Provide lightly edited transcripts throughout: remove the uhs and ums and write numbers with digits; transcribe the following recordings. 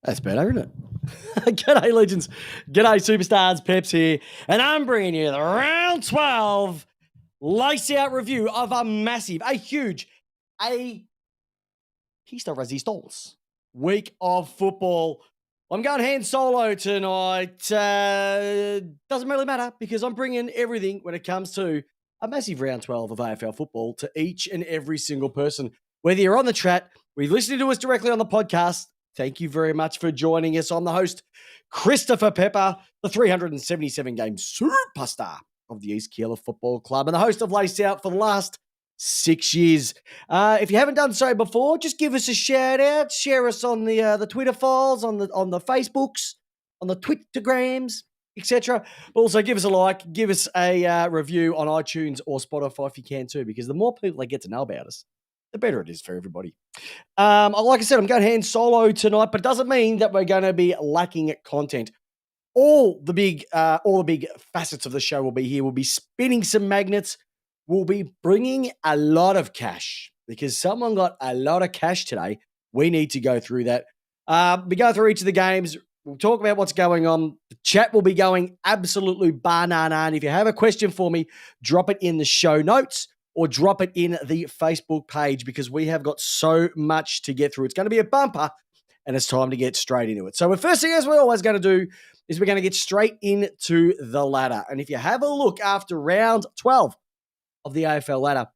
That's better, isn't it? G'day, legends. G'day, superstars. Peps here. And I'm bringing you the round 12 lace out review of a massive, a huge, a pista resistance week of football. I'm going hand solo tonight. Doesn't really matter because I'm bringing everything when it comes to a massive round 12 of AFL football to each and every single person. Whether you're on the chat, we're listening to us directly on the podcast, thank you very much for joining us. I'm the host, Christopher Pepper, the 377-game superstar of the East Keilor Football Club and the host of Lace Out for the last 6 years. If you haven't done so before, just give us a shout out. Share us on the Twitter files, on the Facebooks, on the Twittergrams, etc. But also give us a like, give us a review on iTunes or Spotify if you can too, because the more people that get to know about us, the better it is for everybody. Like I said, I'm going hand solo tonight, but it doesn't mean that we're going to be lacking content. All the big facets of the show will be here. We'll be spinning some magnets. We'll be bringing a lot of cash because someone got a lot of cash today. We need to go through that. We go through each of the games. We'll talk about what's going on. The chat will be going absolutely banana. And if you have a question for me, drop it in the show notes or drop it in the Facebook page because we have got so much to get through. It's going to be a bumper and it's time to get straight into it. So the first thing, as we're always going to do, is we're going to get straight into the ladder. And if you have a look after round 12 of the AFL ladder,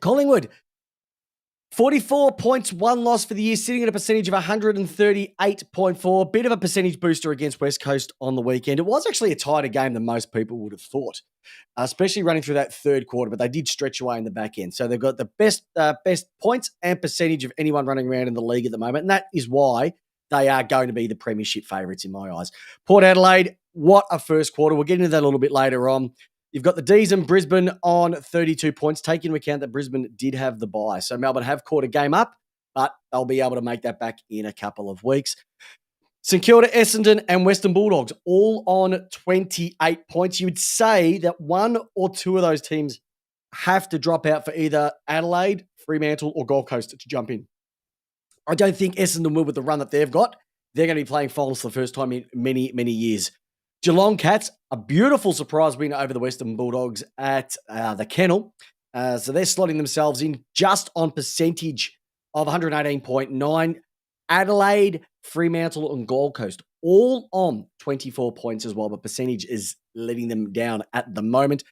Collingwood, 44 points, one loss for the year, sitting at a percentage of 138.4. Bit of a percentage booster against West Coast on the weekend. It was actually a tighter game than most people would have thought, especially running through that third quarter, but they did stretch away in the back end. So they've got the best points and percentage of anyone running around in the league at the moment, and that is why they are going to be the premiership favourites in my eyes. Port Adelaide, what a first quarter. We'll get into that a little bit later on. You've got the D's and Brisbane on 32 points, taking into account that Brisbane did have the bye. So Melbourne have caught a game up, but they'll be able to make that back in a couple of weeks. St Kilda, Essendon, and Western Bulldogs all on 28 points. You would say that one or two of those teams have to drop out for either Adelaide, Fremantle, or Gold Coast to jump in. I don't think Essendon will with the run that they've got. They're going to be playing finals for the first time in many, many years. Geelong Cats, a beautiful surprise win over the Western Bulldogs at the Kennel. So they're slotting themselves in just on percentage of 118.9. Adelaide, Fremantle, and Gold Coast all on 24 points as well, but percentage is letting them down at the moment.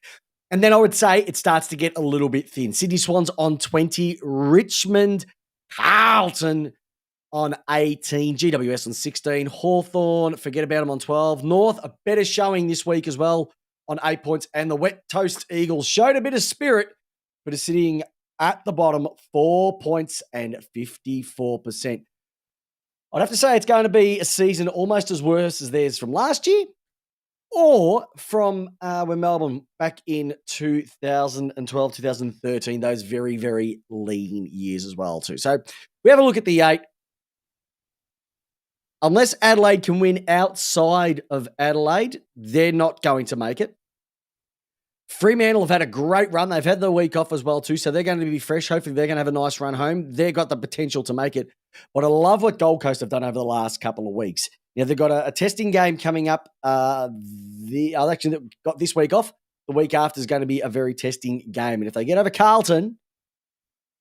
And then I would say it starts to get a little bit thin. Sydney Swans on 20, Richmond, Carlton on 18, GWS on 16, Hawthorn, forget about them on 12. North, a better showing this week as well on 8 points. And the Wet Toast Eagles showed a bit of spirit, but are sitting at the bottom, 4 points and 54%. I'd have to say it's going to be a season almost as worse as theirs from last year or from when Melbourne back in 2012, 2013, those very, very lean years as well too. So we have a look at the 8. Unless Adelaide can win outside of Adelaide, they're not going to make it. Fremantle have had a great run. They've had the week off as well too, so they're going to be fresh. Hopefully they're going to have a nice run home. They've got the potential to make it. But I love what Gold Coast have done over the last couple of weeks. Now, they've got a testing game coming up. They've got this week off. The week after is going to be a very testing game. And if they get over Carlton,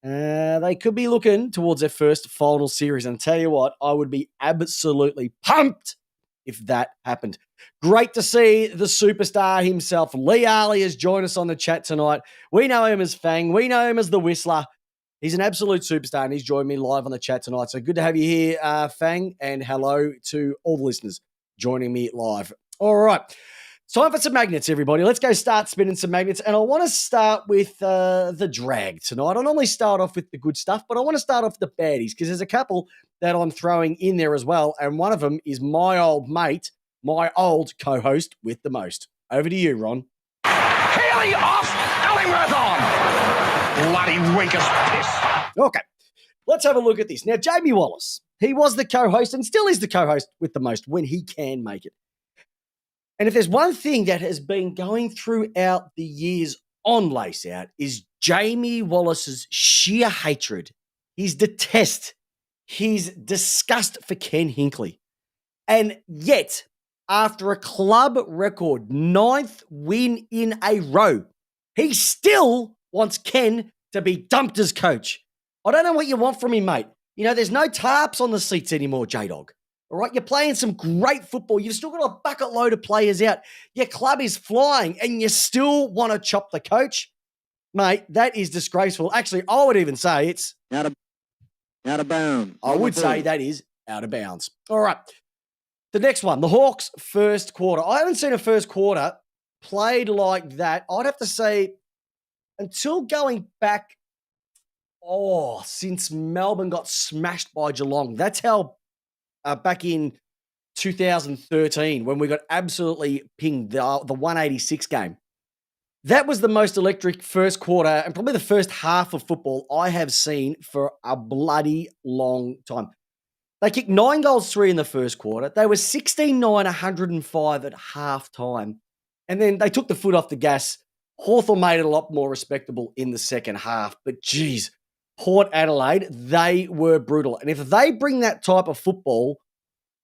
they could be looking towards their first final series. And I'll tell you what, I would be absolutely pumped if that happened. Great to see the superstar himself. Lee Ali has joined us on the chat tonight. We know him as Fang. We know him as the Whistler. He's an absolute superstar, and he's joined me live on the chat tonight. So good to have you here, Fang, and hello to all the listeners joining me live. All right. Time for some magnets, everybody. Let's go start spinning some magnets. And I want to start with the drag tonight. I normally start off with the good stuff, but I want to start off with the baddies because there's a couple that I'm throwing in there as well. And one of them is my old mate, my old co-host with the most. Over to you, Ron. Haley off, Ellingworth on. Bloody weak as piss. Okay, let's have a look at this. Now, Jamie Wallace, he was the co-host and still is the co-host with the most when he can make it. And if there's one thing that has been going throughout the years on Lace Out is Jamie Wallace's sheer hatred, his detest, his disgust for Ken Hinckley. And yet, after a club record 9th win in a row, he still wants Ken to be dumped as coach. I don't know what you want from him, mate. You know, there's no tarps on the seats anymore, J-Dog. All right, you're playing some great football. You've still got a bucket load of players out. Your club is flying, and you still want to chop the coach? Mate, that is disgraceful. Actually, I would even say it's out of bounds. I would say that is out of bounds. All right. The next one, the Hawks' first quarter. I haven't seen a first quarter played like that. I'd have to say until going back, since Melbourne got smashed by Geelong. That's how back in 2013 when we got absolutely pinged, the 186 game. That was the most electric first quarter and probably the first half of football I have seen for a bloody long time. They kicked 9 goals, 3 in the first quarter. They were 16-9, 105 at halftime. And then they took the foot off the gas. Hawthorn made it a lot more respectable in the second half. But geez, Port Adelaide, they were brutal. And if they bring that type of football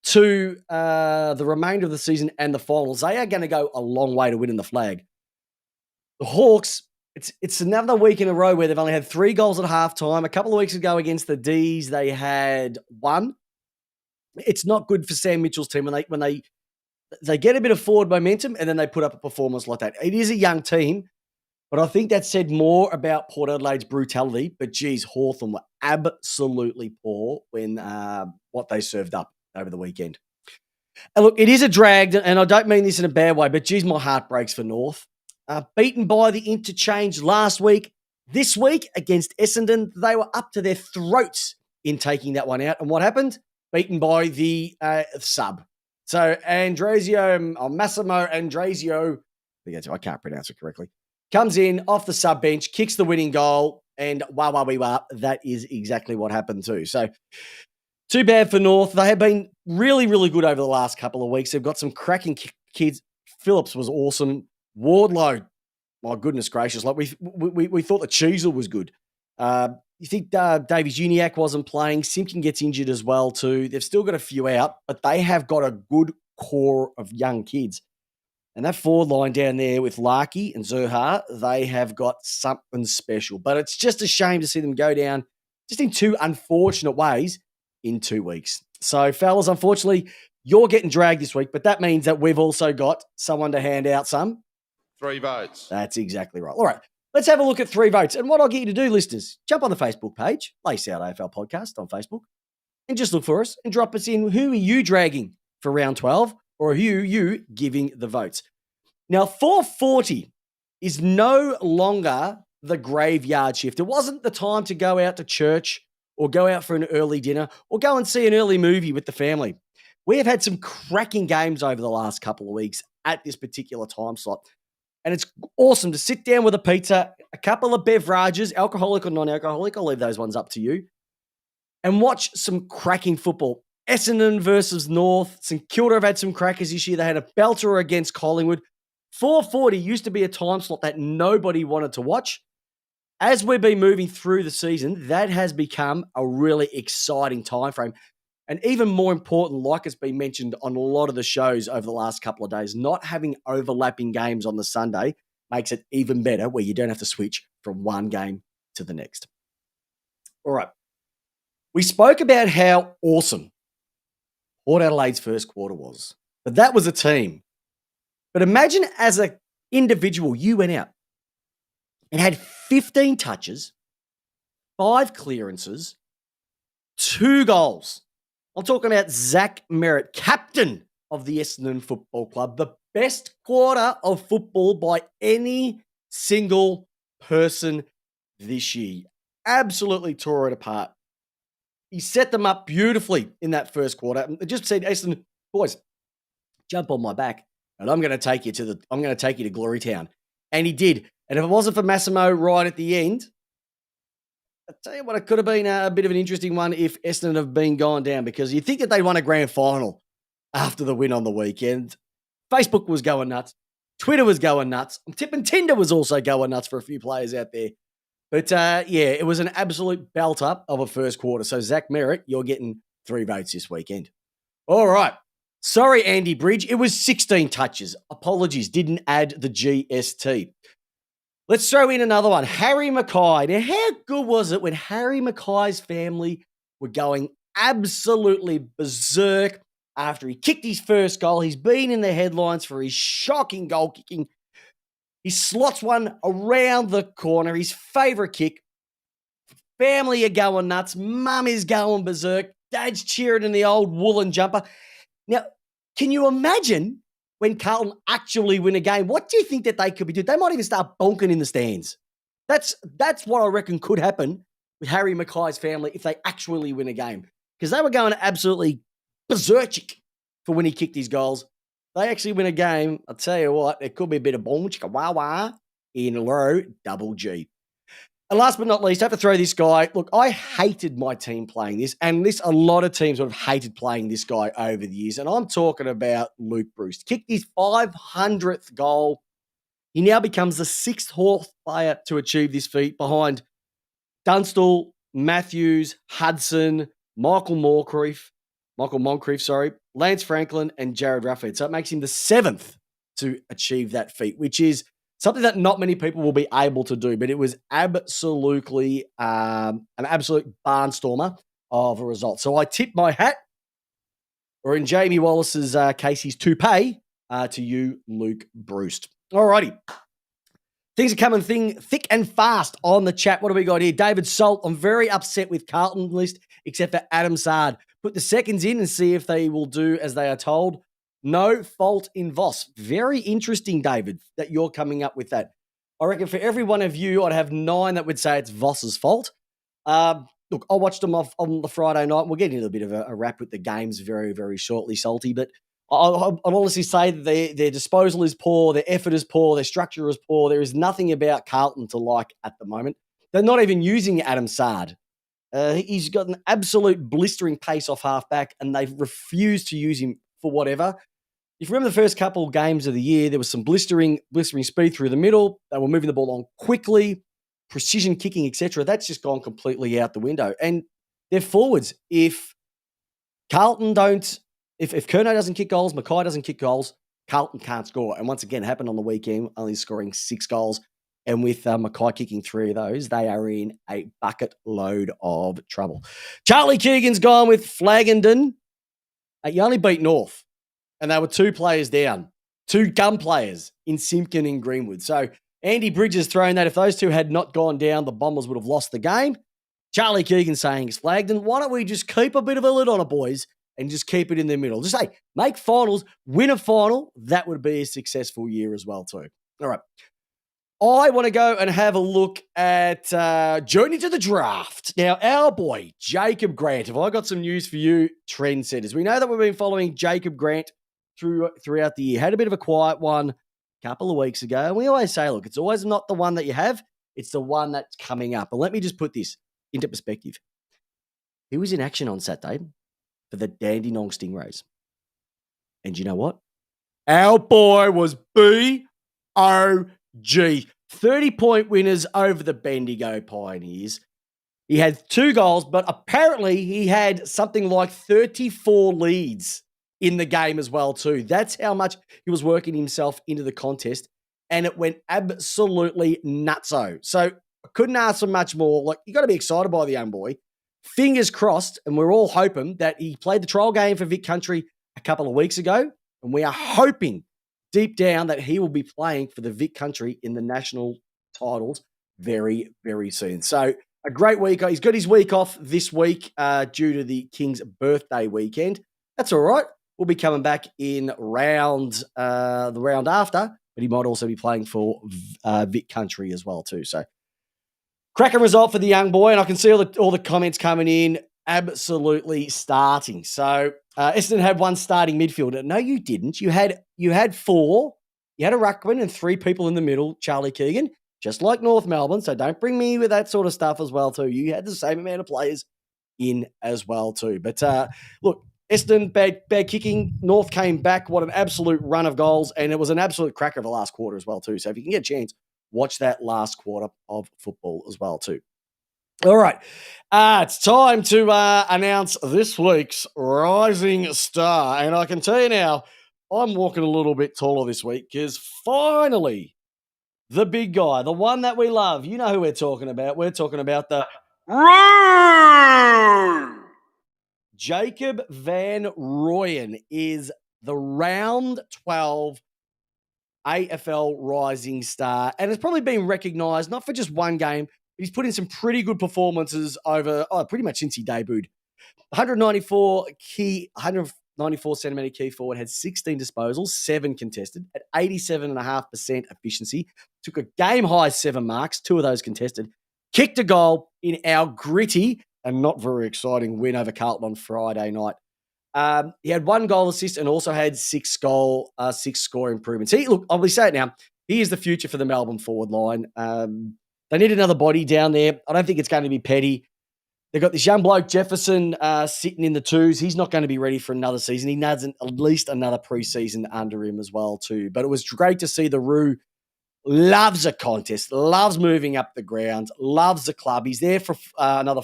to the remainder of the season and the finals, they are going to go a long way to winning the flag. The Hawks, it's another week in a row where they've only had 3 goals at halftime. A couple of weeks ago against the D's, they had 1. It's not good for Sam Mitchell's team when they get a bit of forward momentum and then they put up a performance like that. It is a young team, but I think that said more about Port Adelaide's brutality. But geez, Hawthorn were absolutely poor when what they served up over the weekend. And look, it is a drag, and I don't mean this in a bad way, but geez, my heart breaks for North. Beaten by the Interchange last week. This week against Essendon, they were up to their throats in taking that one out. And what happened? Beaten by the sub. So Massimo Andrezio, I can't pronounce it correctly, comes in off the sub bench, kicks the winning goal, and that is exactly what happened too. So too bad for North. They have been really, really good over the last couple of weeks. They've got some cracking kids. Phillips was awesome. Wardlow, my goodness gracious, like we thought the Cheezel was good. You think Davies-Uniacke wasn't playing. Simpkin gets injured as well too. They've still got a few out, but they have got a good core of young kids. And that forward line down there with Larkey and Zurhaar, they have got something special. But it's just a shame to see them go down just in 2 unfortunate ways in 2 weeks. So, fellas, unfortunately, you're getting dragged this week, but that means that we've also got someone to hand out some 3 votes. That's exactly right. All right, let's have a look at 3 votes. And what I'll get you to do, listeners, jump on the Facebook page, Lace Out AFL Podcast on Facebook, and just look for us and drop us in. Who are you dragging for round 12, or who are you giving the votes? Now, 440 is no longer the graveyard shift. It wasn't the time to go out to church or go out for an early dinner or go and see an early movie with the family. We have had some cracking games over the last couple of weeks at this particular time slot. And it's awesome to sit down with a pizza, a couple of beverages, alcoholic or non-alcoholic, I'll leave those ones up to you, and watch some cracking football. Essendon versus North. St Kilda have had some crackers this year. They had a belter against Collingwood. 440 used to be a time slot that nobody wanted to watch. As we've been moving through the season, that has become a really exciting time frame. And even more important, like it's been mentioned on a lot of the shows over the last couple of days, not having overlapping games on the Sunday makes it even better where you don't have to switch from one game to the next. All right. We spoke about how awesome Port Adelaide's first quarter was, but that was a team. But imagine as an individual, you went out and had 15 touches, 5 clearances, 2 goals. I'm talking about Zach Merritt, captain of the Essendon Football Club, the best quarter of football by any single person this year. Absolutely tore it apart. He set them up beautifully in that first quarter. I just said, Essendon, boys, jump on my back, and I'm going to take you to Glorytown. And he did. And if it wasn't for Massimo right at the end, I tell you what, it could have been a bit of an interesting one if Essendon have been gone down, because you'd think that they'd won a grand final after the win on the weekend. Facebook was going nuts. Twitter was going nuts. I'm tipping Tinder was also going nuts for a few players out there. But yeah, it was an absolute belter of a first quarter. So Zach Merritt, you're getting 3 votes this weekend. All right. Sorry, Andy Bridge. It was 16 touches. Apologies. Didn't add the GST. Let's throw in another one. Harry Mackay. Now, how good was it when Harry Mackay's family were going absolutely berserk after he kicked his first goal? He's been in the headlines for his shocking goal kicking. He slots one around the corner, his favourite kick. Family are going nuts. Mum is going berserk. Dad's cheering in the old woolen jumper. Now, can you imagine when Carlton actually win a game? What do you think that they could be doing? They might even start bonking in the stands. That's what I reckon could happen with Harry Mackay's family if they actually win a game. Because they were going absolutely berserk for when he kicked his goals. They actually win a game. I'll tell you what, it could be a bit of boom chicka wah wah in low double G. And last but not least, I have to throw this guy. Look, I hated my team playing this, and a lot of teams would have hated playing this guy over the years. And I'm talking about Luke Bruce. Kicked his 500th goal. He now becomes the 6th Hawks player to achieve this feat behind Dunstall, Matthews, Hudson, Michael Moncrief, Lance Franklin, and Jared Ruffhead. So it makes him the 7th to achieve that feat, which is something that not many people will be able to do, but it was absolutely an absolute barnstormer of a result. So I tip my hat, or in Jamie Wallace's case, his toupee, to you, Luke Bruce. Alrighty. Things are coming thick and fast on the chat. What do we got here? David Salt. I'm very upset with Carlton list, except for Adam Sard. Put the seconds in and see if they will do as they are told. No fault in Voss. Very interesting, David, that you're coming up with that. I reckon for every one of you, I'd have 9 that would say it's Voss's fault. Look, I watched them off on the Friday night. We'll get into a bit of a wrap with the games very, very shortly, Salty. But I'll honestly say that their disposal is poor, their effort is poor, their structure is poor. There is nothing about Carlton to like at the moment. They're not even using Adam Sard. He's got an absolute blistering pace off halfback, and they've refused to use him for whatever. If you remember the first couple of games of the year, there was some blistering speed through the middle. They were moving the ball on quickly, precision kicking, etc. That's just gone completely out the window. And their forwards, if Curnow doesn't kick goals, Mackay doesn't kick goals, Carlton can't score. And once again, it happened on the weekend, only scoring 6 goals. And with Mackay kicking 3 of those, they are in a bucket load of trouble. Charlie Keegan's gone with Flaggenden. You only beat North. And they were 2 players down, 2 gun players in Simpkin and Greenwood. So Andy Bridges throwing that if those 2 had not gone down, the Bombers would have lost the game. Charlie Keegan saying it's Flagden. Why don't we just keep a bit of a lid on it, boys, and just keep it in the middle? Just say, make finals, win a final. That would be a successful year as well too. All right. I want to go and have a look at Journey to the Draft. Now, our boy, Jacob Grant. Have I got some news for you, trendsetters? We know that we've been following Jacob Grant throughout the year. Had a bit of a quiet one a couple of weeks ago. And we always say, look, it's always not the one that you have. It's the one that's coming up. And let me just put this into perspective. He was in action on Saturday for the Dandenong Stingrays. And you know what? Our boy was BOG. 30-point winners over the Bendigo Pioneers. He had 2 goals, but apparently he had something like 34 leads in the game as well too. That's how much he was working himself into the contest, and it went absolutely nutso. So I couldn't ask for much more. Like, you got to be excited by the young boy. Fingers crossed, and we're all hoping that he played the trial game for Vic Country a couple of weeks ago, and we are hoping deep down that he will be playing for the Vic Country in the national titles very, very soon. So a great week. He's got his week off this week due to the King's birthday weekend. That's all right. We'll be coming back in the round after, but he might also be playing for Vic Country as well too. So cracking result for the young boy, and I can see all the comments coming in. Absolutely starting. So Essendon had 1 starting midfielder. No, you didn't. You had 4. You had a ruckman and 3 people in the middle. Charlie Keegan, just like North Melbourne. So don't bring me with that sort of stuff as well too. You had the same amount of players in as well too. But look, Essendon, bad kicking. North came back. What an absolute run of goals. And it was an absolute cracker of the last quarter as well too. So if you can get a chance, watch that last quarter of football as well too. All right. It's time to announce this week's Rising Star. And I can tell you now, I'm walking a little bit taller this week because finally the big guy, the one that we love, you know who we're talking about. We're talking about the Jacob van Rooyen is the round 12 AFL Rising Star and has probably been recognised not for just one game, but he's put in some pretty good performances over pretty much since he debuted. 194 centimetre key forward, had 16 disposals, 7 contested, at 87.5% efficiency, took a game-high 7 marks, 2 of those contested, kicked a goal in our gritty and not very exciting win over Carlton on Friday night. He had 1 goal assist and also had 6 score improvements. I'll say it now, he is the future for the Melbourne forward line. They need another body down there. I don't think it's going to be Petty. They've got this young bloke, Jefferson, sitting in the twos. He's not going to be ready for another season. He needs at least another preseason under him as well too. But it was great to see the Roo loves a contest, loves moving up the ground, loves the club. He's there for another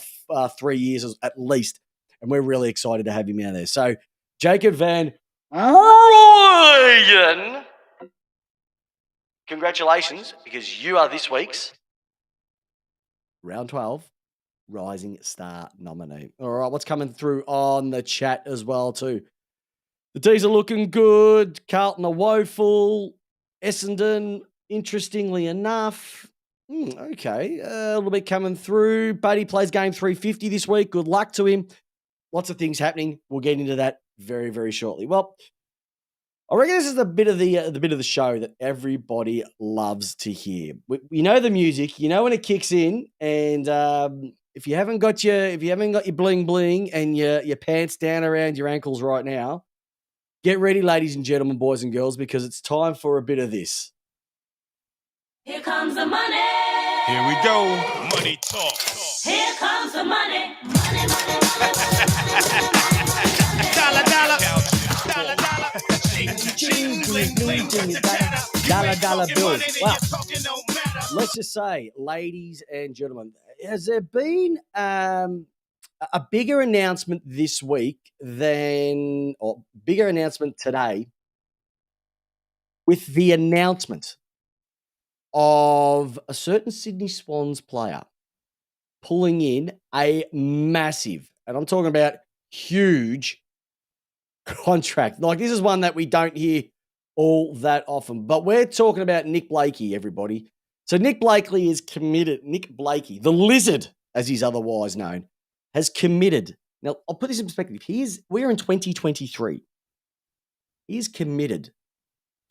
3 years at least, and we're really excited to have him out there. So, Jacob van Rooyen, congratulations, because you are this week's round 12 Rising Star nominee. All right, what's coming through on the chat as well too? The D's are looking good. Carlton are woeful. Essendon, interestingly enough, okay, a little bit coming through. Buddy plays game 350 this week. Good luck to him. Lots of things happening. We'll get into that very, very shortly. Well, I reckon this is the bit of the show that everybody loves to hear. You know the music, you know when it kicks in, and if you haven't got your bling bling and your pants down around your ankles right now, get ready, ladies and gentlemen, boys and girls, because it's time for a bit of this. Here comes the money. Here we go. Money talk. Here comes the money. Money, money, money. Dollar, dollar. Dollar, dollar. Dollar bills. Well, let's just say, ladies and gentlemen, has there been a bigger announcement this week bigger announcement today with the announcement of a certain Sydney Swans player pulling in a massive, and I'm talking about huge, contract. Like, this is one that we don't hear all that often, but we're talking about Nick Blakey, everybody. So Nick Blakey is committed. Nick Blakey, the Lizard, as he's otherwise known, has committed. Now, I'll put this in perspective. We're in 2023. He is committed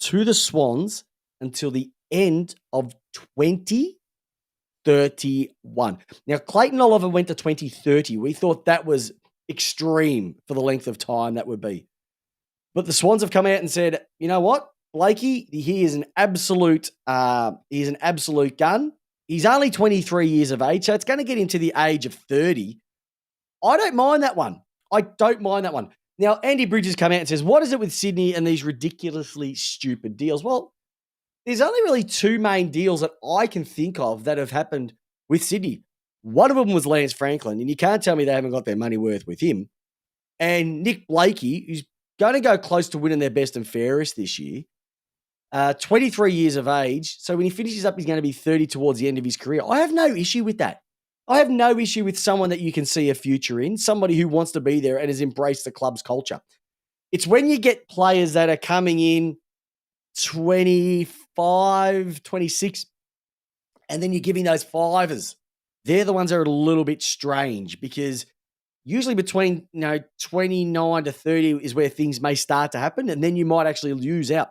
to the Swans until the end of 2031. Now, Clayton Oliver went to 2030. We thought that was extreme for the length of time that would be. But the Swans have come out and said, you know what? Blakey, he is an absolute gun. He's only 23 years of age, so it's going to get him to the age of 30. I don't mind that one. Now, Andy Bridges come out and says, what is it with Sydney and these ridiculously stupid deals? Well, there's only really 2 main deals that I can think of that have happened with Sydney. One of them was Lance Franklin, and you can't tell me they haven't got their money worth with him. And Nick Blakey, who's going to go close to winning their best and fairest this year, 23 years of age. So when he finishes up, he's going to be 30 towards the end of his career. I have no issue with that. I have no issue with someone that you can see a future in, somebody who wants to be there and has embraced the club's culture. It's when you get players that are coming in 25, 26, and then you're giving those fivers. They're the ones that are a little bit strange, because usually between 29 to 30 is where things may start to happen, and then you might actually lose out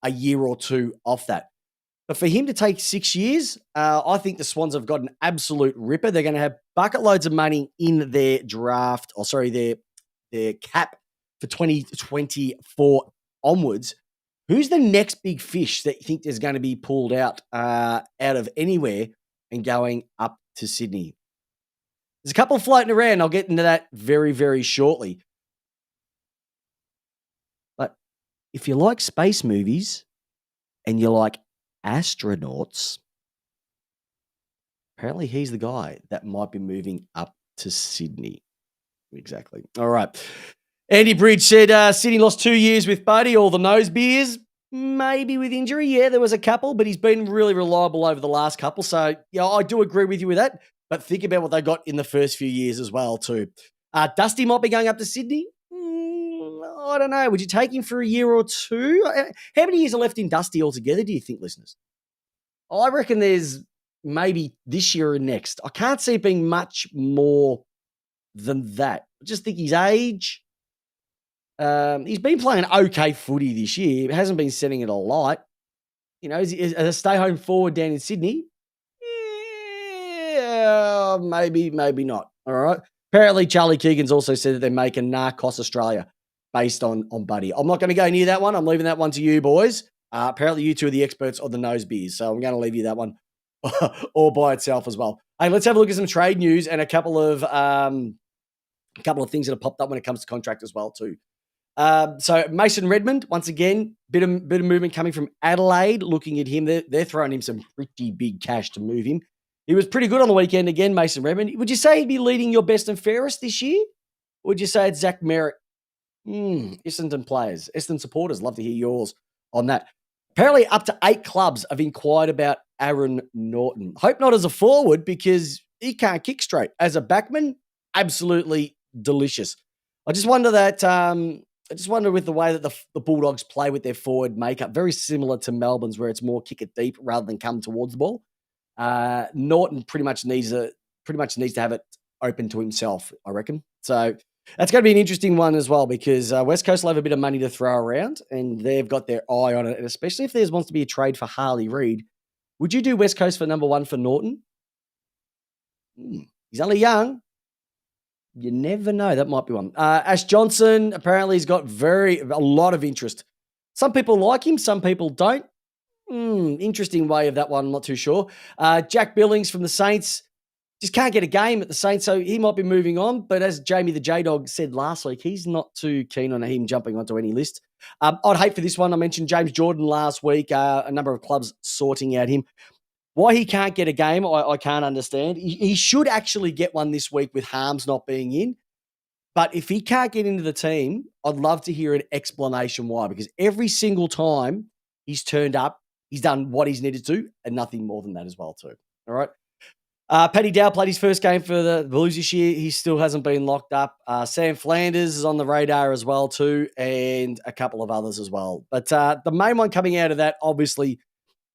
a year or 2 off that. But for him to take 6 years, I think the Swans have got an absolute ripper. They're going to have bucket loads of money in their draft, their cap for 2024 onwards. Who's the next big fish that you think is going to be pulled out of anywhere and going up to Sydney? There's a couple floating around. I'll get into that very, very shortly. But if you like space movies and you like astronauts, Apparently, he's the guy that might be moving up to Sydney. Exactly. All right. Andy Bridge said Sydney lost 2 years with Buddy, all the nose beers. Maybe with injury. Yeah, there was a couple, but he's been really reliable over the last couple. So, yeah, I do agree with you with that. But think about what they got in the first few years as well, too. Dusty might be going up to Sydney. I don't know. Would you take him for a year or two? How many years are left in Dusty altogether, do you think, listeners? I reckon there's maybe this year or next. I can't see it being much more than that. I just think his age. He's been playing okay footy this year. Hasn't been setting it alight. You know, as a stay-home forward down in Sydney, yeah, maybe not. All right. Apparently, Charlie Keegan's also said that they're making Narcos Australia based on Buddy. I'm not going to go near that one. I'm leaving that one to you, boys. Apparently, you two are the experts on the nose beers, so I'm going to leave you that one all by itself as well. Hey, let's have a look at some trade news and a couple of things that have popped up when it comes to contract as well too. So Mason Redmond, once again, bit of movement coming from Adelaide. Looking at him, they're throwing him some pretty big cash to move him. He was pretty good on the weekend again, Mason Redmond. Would you say he'd be leading your best and fairest this year? Or would you say it's Zach Merritt? Essendon players, Essendon supporters, love to hear yours on that. Apparently up to 8 clubs have inquired about Aaron Norton. Hope not as a forward because he can't kick straight. As a backman, absolutely delicious. I just wonder with the way that the Bulldogs play with their forward makeup, very similar to Melbourne's where it's more kick it deep rather than come towards the ball. Norton pretty much needs to have it open to himself, I reckon. So that's going to be an interesting one as well because West Coast will have a bit of money to throw around and they've got their eye on it. And especially if there wants to be a trade for Harley Reid, would you do West Coast for number 1 for Norton? He's only young. You never know. That might be one. Ash Johnson, apparently he's got a lot of interest. Some people like him, some people don't. Interesting way of that one. I'm not too sure. Jack Billings from the Saints just can't get a game at the Saints, so he might be moving on. But as Jamie the J-Dog said last week, he's not too keen on him jumping onto any list. I'd hate for this one. I mentioned James Jordan last week. A number of clubs sorting out him. Why he can't get a game, I can't understand. He should actually get one this week with Harms not being in. But if he can't get into the team, I'd love to hear an explanation why. Because every single time he's turned up, he's done what he's needed to and nothing more than that as well too. All right. Paddy Dow played his first game for the Blues this year. He still hasn't been locked up. Sam Flanders is on the radar as well too, and a couple of others as well. But the main one coming out of that, obviously,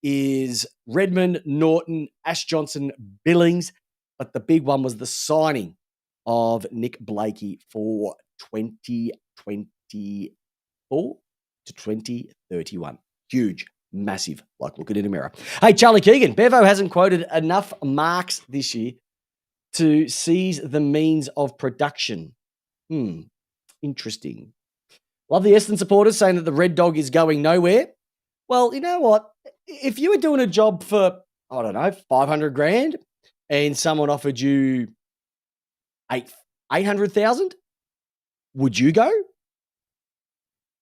is Redmond, Norton, Ash Johnson, Billings. But the big one was the signing of Nick Blakey for 2024 to 2031. Huge, massive, like looking in a mirror. Hey, Charlie Keegan, Bevo hasn't quoted enough marks this year to seize the means of production. Interesting. Love the Essendon supporters saying that the Red Dog is going nowhere. Well, you know what? If you were doing a job for, I don't know, 500 grand and someone offered you 800,000, would you go?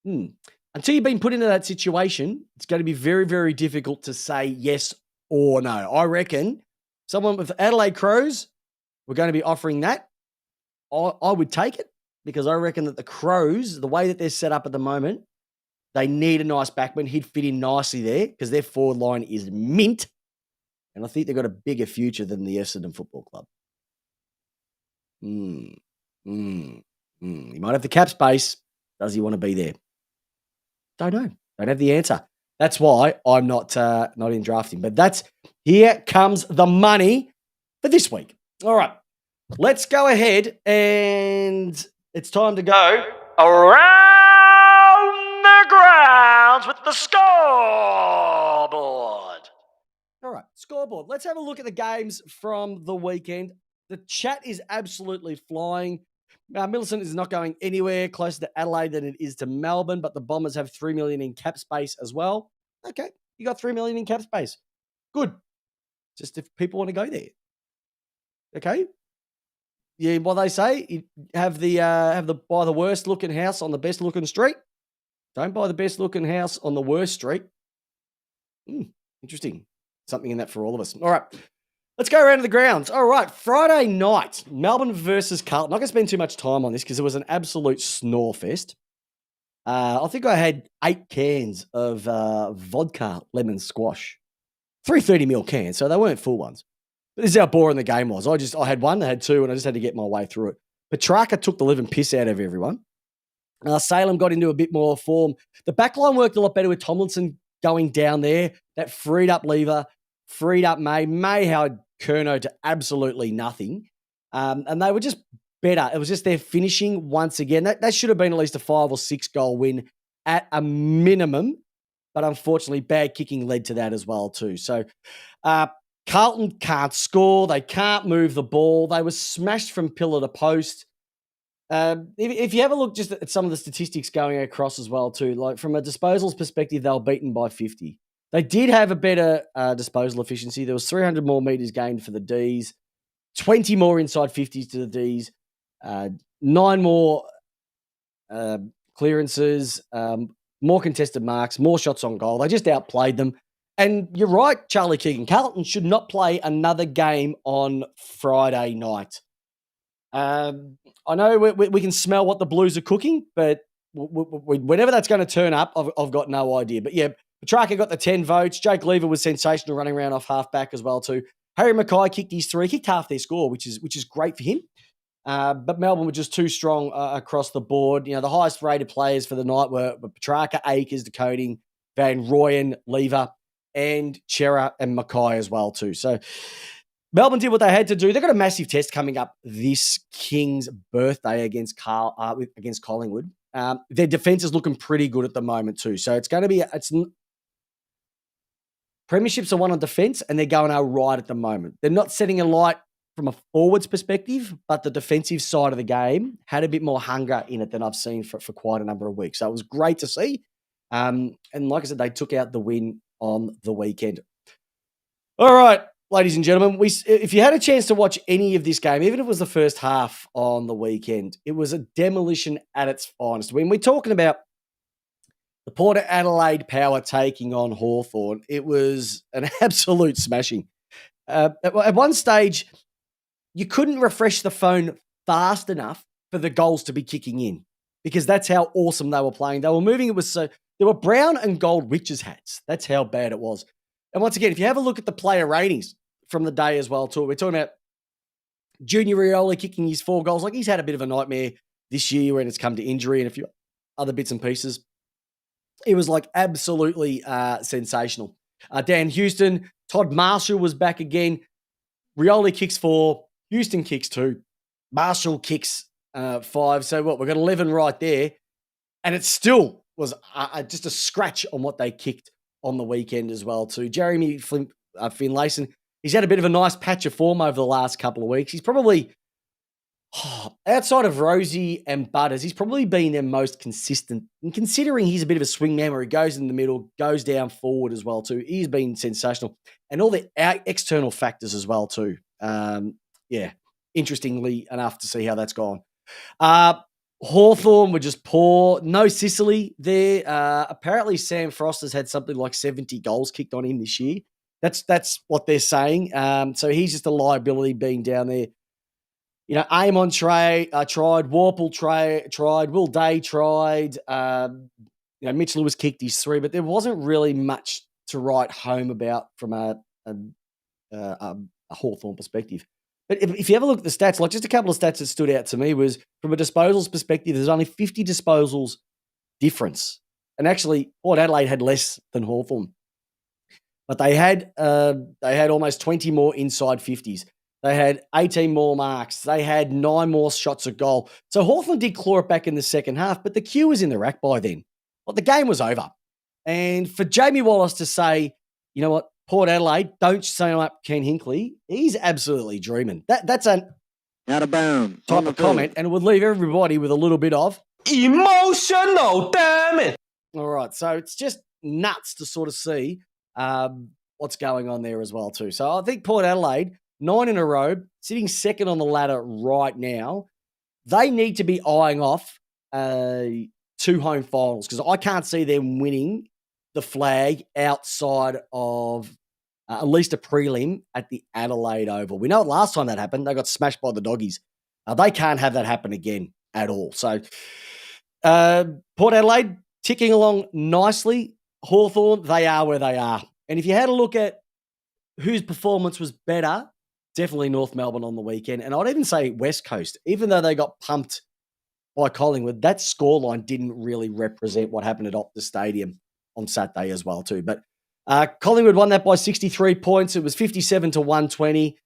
Until you've been put into that situation, it's going to be very, very difficult to say yes or no. I reckon someone with Adelaide Crows, we're going to be offering that. I would take it because I reckon that the Crows, the way that they're set up at the moment, they need a nice backman. He'd fit in nicely there because their forward line is mint. And I think they've got a bigger future than the Essendon Football Club. He might have the cap space. Does he want to be there? Don't know. Don't have the answer. That's why I'm not in drafting. But here comes the money for this week. All right. Let's go ahead and it's time to go around the grounds with the scoreboard. All right, scoreboard. Let's have a look at the games from the weekend. The chat is absolutely flying. Millicent is not going anywhere closer to Adelaide than it is to Melbourne, but the Bombers have 3 million in cap space as well. Okay, you got 3 million in cap space. Good. Just if people want to go there. Okay. Yeah, what they say, you have the buy the worst looking house on the best looking street. Don't buy the best looking house on the worst street. Interesting. Something in that for all of us. All right. Let's go around to the grounds. All right, Friday night, Melbourne versus Carlton. I'm not going to spend too much time on this because it was an absolute snore fest. I think I had 8 cans of vodka lemon squash. 330ml cans, so they weren't full ones. But this is how boring the game was. I had one, I had 2, and I just had to get my way through it. Petrarca took the living piss out of everyone. Salem got into a bit more form. The backline worked a lot better with Tomlinson going down there. That freed up Lever, freed up May. May held Curnow to absolutely nothing. And they were just better. It was just their finishing once again. That should have been at least a 5 or 6 goal win at a minimum. But unfortunately, bad kicking led to that as well too. So Carlton can't score. They can't move the ball. They were smashed from pillar to post. If you have a look just at some of the statistics going across as well too, like from a disposals perspective, they were beaten by 50. They did have a better disposal efficiency. There was 300 more metres gained for the Ds, 20 more inside 50s to the Ds, 9 more clearances, more contested marks, more shots on goal. They just outplayed them. And you're right, Charlie Keegan. Carlton should not play another game on Friday night. I know we can smell what the Blues are cooking, but whenever that's going to turn up, I've got no idea. But yeah, Petrarca got the 10 votes. Jake Lever was sensational running around off half-back as well too. Harry Mackay kicked his 3, kicked half their score, which is great for him. But Melbourne were just too strong across the board. You know, the highest rated players for the night were Petrarca, Akers, De Koning, Van Rooyen, Lever, and Chera and Mackay as well too. So Melbourne did what they had to do. They've got a massive test coming up this King's birthday against Collingwood. Their defence is looking pretty good at the moment too. So it's going to be premierships are won on defence, and they're going all right at the moment. They're not setting a light from a forwards perspective, but the defensive side of the game had a bit more hunger in it than I've seen for quite a number of weeks. So it was great to see. And like I said, they took out the win on the weekend. All right, ladies and gentlemen, if you had a chance to watch any of this game, even if it was the first half on the weekend, it was a demolition at its finest. When we're talking about the Port Adelaide Power taking on Hawthorn, it was an absolute smashing. At one stage, you couldn't refresh the phone fast enough for the goals to be kicking in because that's how awesome they were playing. They were moving. It was so there were brown and gold witches hats. That's how bad it was. And once again, if you have a look at the player ratings from the day as well, too, we're talking about Junior Rioli kicking his 4 goals. Like, he's had a bit of a nightmare this year when it's come to injury and a few other bits and pieces. It was like absolutely sensational. Dan Houston, Todd Marshall was back again. Rioli kicks 4, Houston kicks 2, Marshall kicks 5. So what? We've got 11 right there. And it still was just a scratch on what they kicked on the weekend as well too. Jeremy Finlayson, he's had a bit of a nice patch of form over the last couple of weeks. He's probably, outside of Rosie and Butters, he's probably been their most consistent. And considering he's a bit of a swingman where he goes in the middle, goes down forward as well too, he's been sensational. And all the external factors as well too. Interestingly enough to see how that's gone. Hawthorn were just poor. No Sicily there. Apparently Sam Frost has had something like 70 goals kicked on him this year. That's what they're saying. So he's just a liability being down there. You know, Amon tried, Warple tried, Will Day tried. Mitch Lewis kicked his 3, but there wasn't really much to write home about from a Hawthorn perspective. But if you ever look at the stats, like just a couple of stats that stood out to me was from a disposals perspective, there's only 50 disposals difference. And actually, Port Adelaide had less than Hawthorn. But they had almost 20 more inside 50s. They had 18 more marks. They had 9 more shots at goal. So Hawthorn did claw it back in the second half, but the queue was in the rack by then. Well, the game was over. And for Jamie Wallace to say, you know what, Port Adelaide, don't sign up Ken Hinkley, he's absolutely dreaming. That's an Out of bounds. type of comment, and it would leave everybody with a little bit of emotional, damn it. all right. So it's just nuts to sort of see what's going on there as well too. So I think Port Adelaide, 9 in a row, sitting second on the ladder right now. They need to be eyeing off 2 home finals because I can't see them winning the flag outside of at least a prelim at the Adelaide Oval. We know last time that happened, they got smashed by the Doggies. They can't have that happen again at all. So Port Adelaide ticking along nicely. Hawthorn, they are where they are. And if you had a look at whose performance was better, definitely North Melbourne on the weekend. And I'd even say West Coast, even though they got pumped by Collingwood, that scoreline didn't really represent what happened at Optus Stadium on Saturday as well too. But Collingwood won that by 63 points. It was 57 to 120.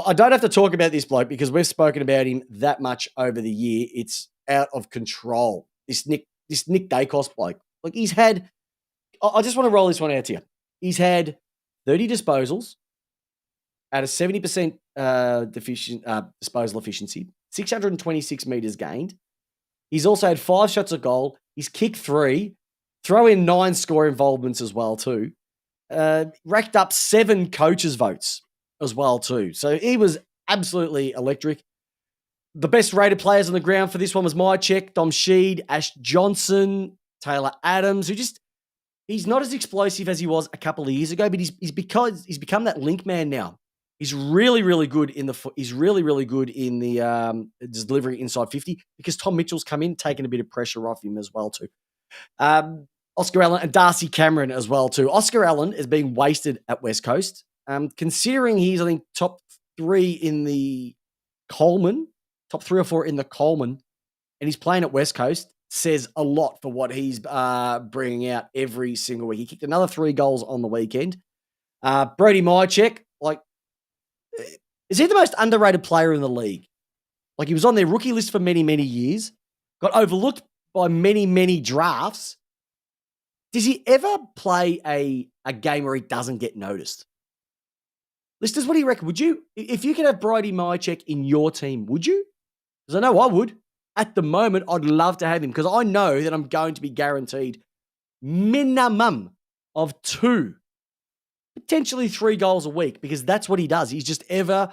I don't have to talk about this bloke because we've spoken about him that much over the year. It's out of control. This Nick Dacos bloke. Like he's had, I just want to roll this one out to you. He's had 30 disposals at a 70% disposal efficiency, 626 metres gained. He's also had 5 shots at goal. He's kicked 3, throw in 9 score involvements as well too. Racked up 7 coaches' votes as well too. So he was absolutely electric. The best rated players on the ground for this one was Mychek, Dom Sheed, Ash Johnson, Taylor Adams, who just, he's not as explosive as he was a couple of years ago, but he's become that link man now. He's really, really good in the delivery inside 50 because Tom Mitchell's come in, taking a bit of pressure off him as well too. Oscar Allen and Darcy Cameron as well too. Oscar Allen is being wasted at West Coast. Considering he's, I think, top 3 in the Coleman, top 3 or 4 in the Coleman, and he's playing at West Coast, says a lot for what he's bringing out every single week. He kicked another 3 goals on the weekend. Brody Mychek, like, is he the most underrated player in the league? Like, he was on their rookie list for many, many years, got overlooked by many, many drafts. Does he ever play a game where he doesn't get noticed? Listeners, what do you reckon? Would you, if you could have Brody Mychek in your team, would you? Because I know I would. At the moment, I'd love to have him because I know that I'm going to be guaranteed minimum of 2, potentially 3 goals a week because that's what he does. He's just ever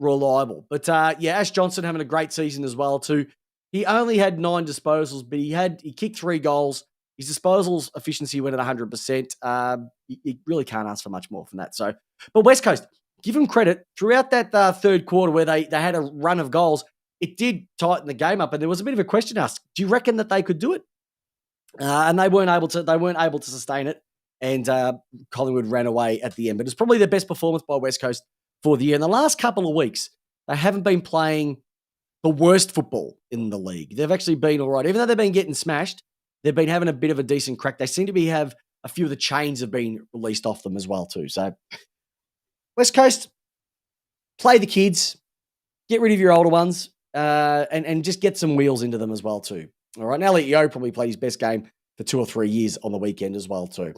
reliable. But Ash Johnson having a great season as well too. He only had 9 disposals, but he kicked 3 goals. His disposals efficiency went at 100%. You really can't ask for much more from that. So, but West Coast, give them credit. Throughout that third quarter where they had a run of goals, it did tighten the game up, and there was a bit of a question asked. Do you reckon that they could do it? And they weren't able to. They weren't able to sustain it, and Collingwood ran away at the end. But it's probably the best performance by West Coast for the year. In the last couple of weeks, they haven't been playing the worst football in the league. They've actually been all right, even though they've been getting smashed. They've been having a bit of a decent crack. They seem to have a few of the chains have been released off them as well too. So West Coast, play the kids, get rid of your older ones. And just get some wheels into them as well too. All right, now Elliot Yeo probably played his best game for 2 or 3 years on the weekend as well too.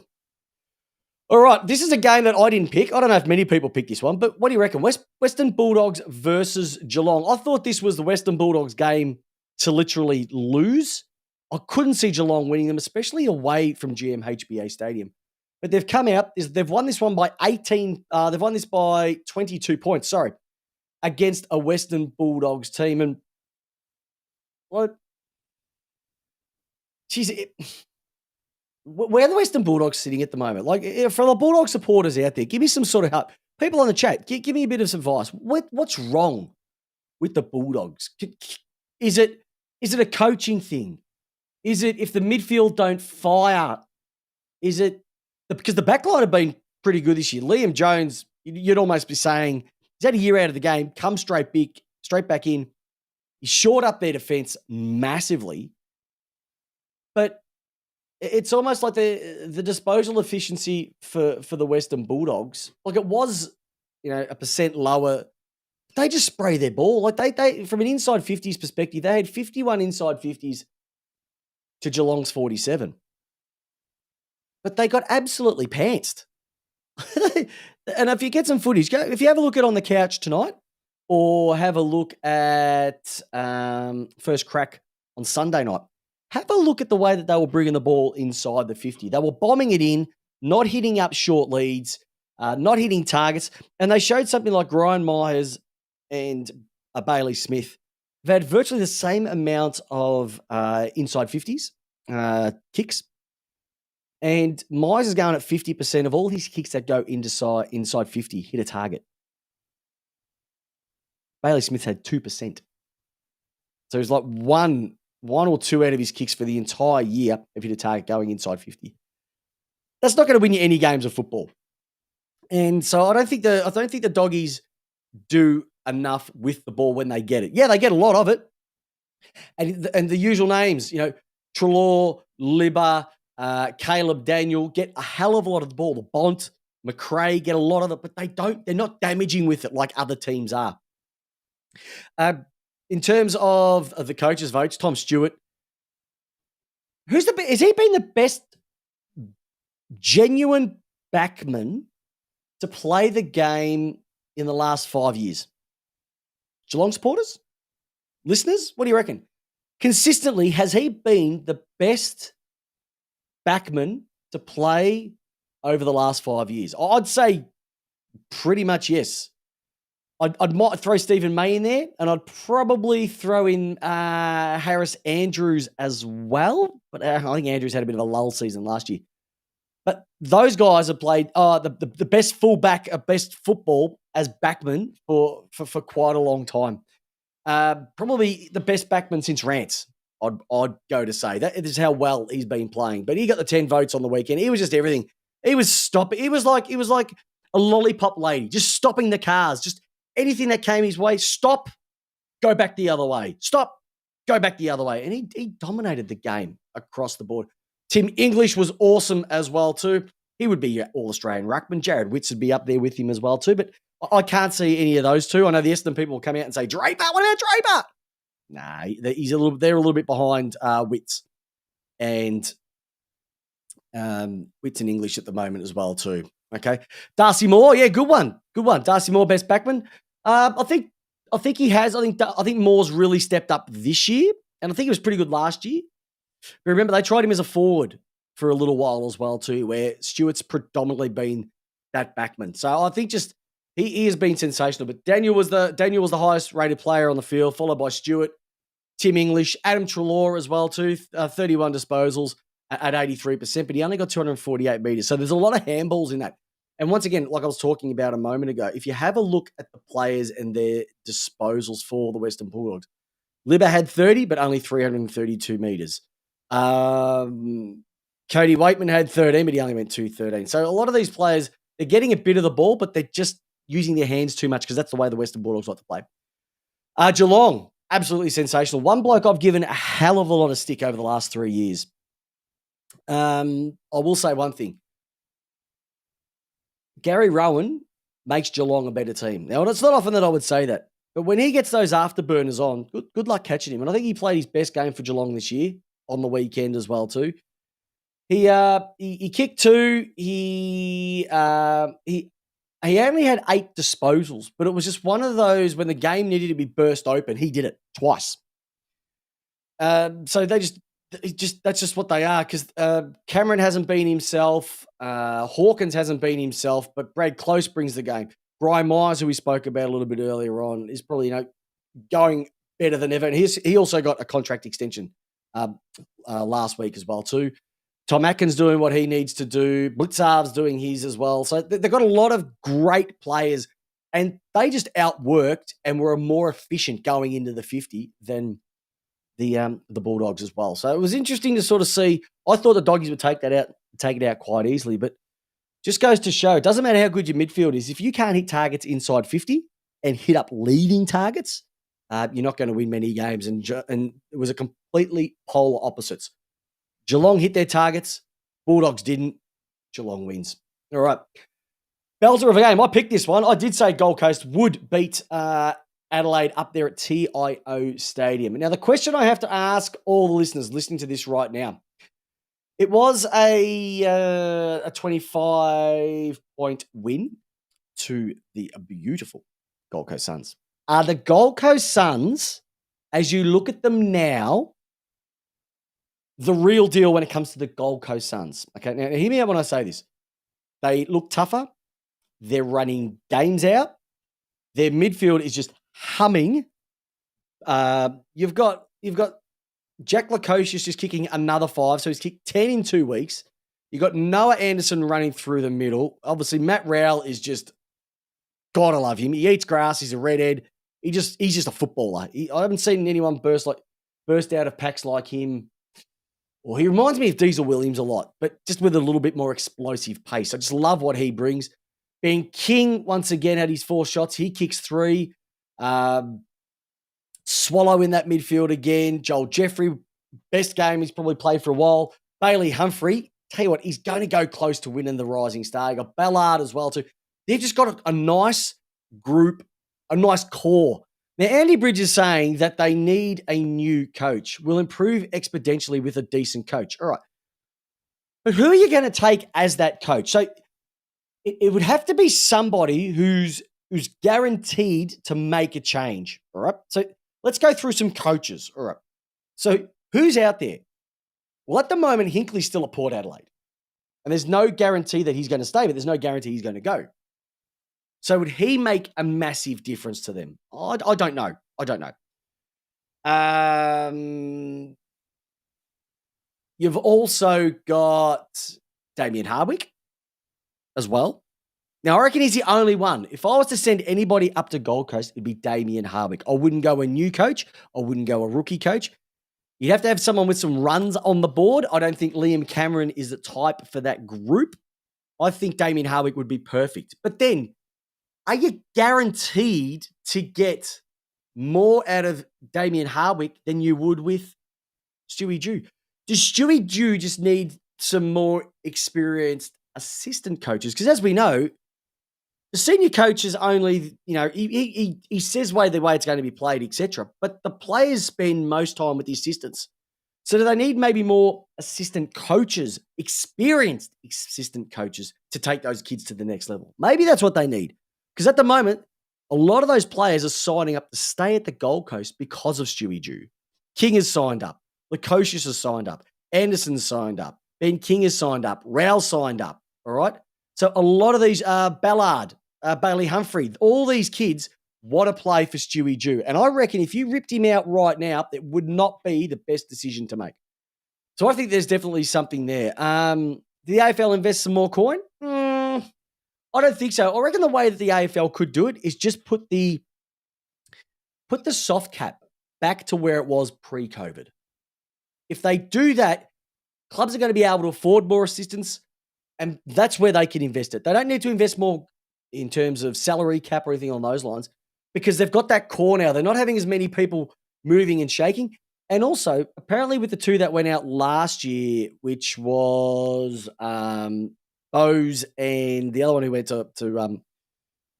All right, this is a game that I didn't pick. I don't know if many people picked this one, but what do you reckon? Western Bulldogs versus Geelong. I thought this was the Western Bulldogs game to literally lose. I couldn't see Geelong winning them, especially away from GMHBA Stadium. But they've come out. They've won this one by 18. They've won this by 22 points. Sorry. Against a Western Bulldogs team. And what? Where are the Western Bulldogs sitting at the moment? Like, for the Bulldog supporters out there, give me some sort of help. People on the chat, give me a bit of advice. What's wrong with the Bulldogs? Is it a coaching thing? Is it if the midfield don't fire? Is it because the backline have been pretty good this year? Liam Jones, you'd almost be saying, he's had a year out of the game, come straight back in. He shored up their defense massively. But it's almost like the disposal efficiency for the Western Bulldogs, like it was, a percent lower. They just spray their ball. Like they from an inside 50s perspective, they had 51 inside 50s to Geelong's 47. But they got absolutely pantsed. And if you get some footage, if you have a look at On the Couch tonight or have a look at First Crack on Sunday night, have a look at the way that they were bringing the ball inside the 50. They were bombing it in, not hitting up short leads, not hitting targets. And they showed something like Ryan Myers and Bailey Smith. They've had virtually the same amount of inside 50s kicks. And Mize is going at 50% of all his kicks that go inside 50 hit a target. Bailey Smith had 2%. So it's like one or two out of his kicks for the entire year have hit a target going inside 50. That's not going to win you any games of football. And so I don't think the doggies do enough with the ball when they get it. Yeah, they get a lot of it. And the usual names, Treloar, Libba, Caleb Daniel get a hell of a lot of the ball. The Bont, McRae get a lot of it, but they're not damaging with it like other teams are. In terms of the coaches' votes, Tom Stewart, has he been the best genuine backman to play the game in the last 5 years? Geelong supporters? Listeners? What do you reckon? Consistently, has he been the best backman to play over the last 5 years? I'd say pretty much yes. I'd might throw Stephen May in there, and I'd probably throw in Harris Andrews as well. But I think Andrews had a bit of a lull season last year. But those guys have played the best fullback, best football as backman for quite a long time. Probably the best backman since Rance, I'd go to say. That is how well he's been playing. But he got the 10 votes on the weekend. He was just everything. He was stopping. He was like a lollipop lady, just stopping the cars, just anything that came his way, stop, go back the other way. Stop, go back the other way. And he dominated the game across the board. Tim English was awesome as well too. He would be your All-Australian ruckman. Jared Witts would be up there with him as well too. But I can't see any of those two. I know the Essendon people will come out and say, Draper, what about Draper? Nah, they're a little bit behind Witts. And Witts in English at the moment as well too. Okay. Darcy Moore, yeah, good one. Good one. Darcy Moore, best backman. I think he has. I think Moore's really stepped up this year. And I think he was pretty good last year. But remember, they tried him as a forward for a little while as well too, where Stewart's predominantly been that backman. So I think just he has been sensational. But Daniel was the highest rated player on the field, followed by Stewart, Tim English, Adam Treloar as well too, 31 disposals at 83%, but he only got 248 metres. So there's a lot of handballs in that. And once again, like I was talking about a moment ago, if you have a look at the players and their disposals for the Western Bulldogs, Libba had 30, but only 332 metres. Cody Waitman had 13, but he only went 213. So a lot of these players, they're getting a bit of the ball, but they're just using their hands too much because that's the way the Western Bulldogs like to play. Geelong, absolutely sensational. One bloke I've given a hell of a lot of stick over the last 3 years. I will say one thing. Gary Rowan makes Geelong a better team. Now, it's not often that I would say that, but when he gets those afterburners on, good luck catching him. And I think he played his best game for Geelong this year on the weekend as well too. He kicked 2. He only had 8 disposals, but it was just one of those when the game needed to be burst open, he did it twice. So that's just what they are because Cameron hasn't been himself. Hawkins hasn't been himself, but Brad Close brings the game. Brian Myers, who we spoke about a little bit earlier on, is probably going better than ever. And he also got a contract extension last week as well too. Tom Atkins doing what he needs to do. Blitzarv's doing his as well. So they've got a lot of great players, and they just outworked and were more efficient going into the 50 than the Bulldogs as well. So it was interesting to sort of see. I thought the Doggies would take it out quite easily, but just goes to show, it doesn't matter how good your midfield is. If you can't hit targets inside 50 and hit up leading targets, you're not going to win many games. And it was a completely polar opposites. Geelong hit their targets. Bulldogs didn't. Geelong wins. All right. Belter of a game. I picked this one. I did say Gold Coast would beat Adelaide up there at TIO Stadium. Now, the question I have to ask all the listeners listening to this right now, it was a 25-point win to the beautiful Gold Coast Suns. Are the Gold Coast Suns, as you look at them now, the real deal when it comes to the Gold Coast Suns? Okay, now hear me out when I say this. They look tougher. They're running games out. Their midfield is just humming. You've got Jack Lukosius just kicking another 5, so he's kicked 10 in 2 weeks. You got Noah Anderson running through the middle. Obviously, Matt Rowell is just, God, I love him. He eats grass. He's a redhead. He's just a footballer. I haven't seen anyone burst out of packs like him. Well, he reminds me of Diesel Williams a lot, but just with a little bit more explosive pace. I just love what he brings. Ben King, once again, had his 4 shots. He kicks 3. Swallow in that midfield again. Joel Jeffrey, best game he's probably played for a while. Bailey Humphrey, tell you what, he's going to go close to winning the Rising Star. You got Ballard as well too. They've just got a nice group, a nice core. Now, Andy Bridge is saying that they need a new coach. Will improve exponentially with a decent coach. All right. But who are you going to take as that coach? So it would have to be somebody who's guaranteed to make a change. All right. So let's go through some coaches. All right. So who's out there? Well, at the moment, Hinkley's still at Port Adelaide. And there's no guarantee that he's going to stay, but there's no guarantee he's going to go. So would he make a massive difference to them? I don't know. I don't know. You've also got Damien Hardwick as well. Now, I reckon he's the only one. If I was to send anybody up to Gold Coast, it'd be Damien Hardwick. I wouldn't go a new coach. I wouldn't go a rookie coach. You'd have to have someone with some runs on the board. I don't think Liam Cameron is the type for that group. I think Damien Hardwick would be perfect. But then, are you guaranteed to get more out of Damien Hardwick than you would with Stewie Dew? Does Stewie Dew just need some more experienced assistant coaches? Because as we know, the senior coach is only, he says the way it's going to be played, etc. But the players spend most time with the assistants. So do they need maybe more assistant coaches, experienced assistant coaches to take those kids to the next level? Maybe that's what they need. Because at the moment, a lot of those players are signing up to stay at the Gold Coast because of Stewie Dew. King has signed up. Lukosius has signed up. Anderson's signed up. Ben King has signed up. Rowell signed up. All right? So a lot of these, Ballard, Bailey Humphrey, all these kids want to play for Stewie Dew. And I reckon if you ripped him out right now, it would not be the best decision to make. So I think there's definitely something there. Did the AFL invest some more coin? I don't think so. I reckon the way that the AFL could do it is just put the soft cap back to where it was pre-COVID. If they do that, clubs are going to be able to afford more assistance, and that's where they can invest it. They don't need to invest more in terms of salary cap or anything on those lines because they've got that core now. They're not having as many people moving and shaking. And also, apparently with the 2 that went out last year, which was Bose and the other one who went to